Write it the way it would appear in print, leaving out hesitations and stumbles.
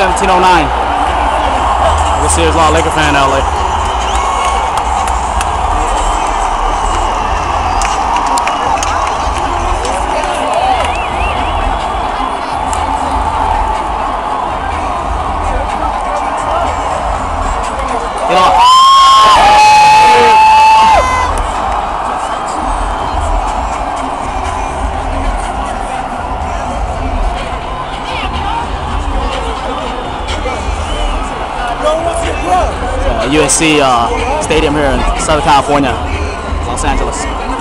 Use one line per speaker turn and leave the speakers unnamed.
1709. We'll see there's a lot of Laker fan in LA. USC Stadium here in Southern California, Los Angeles.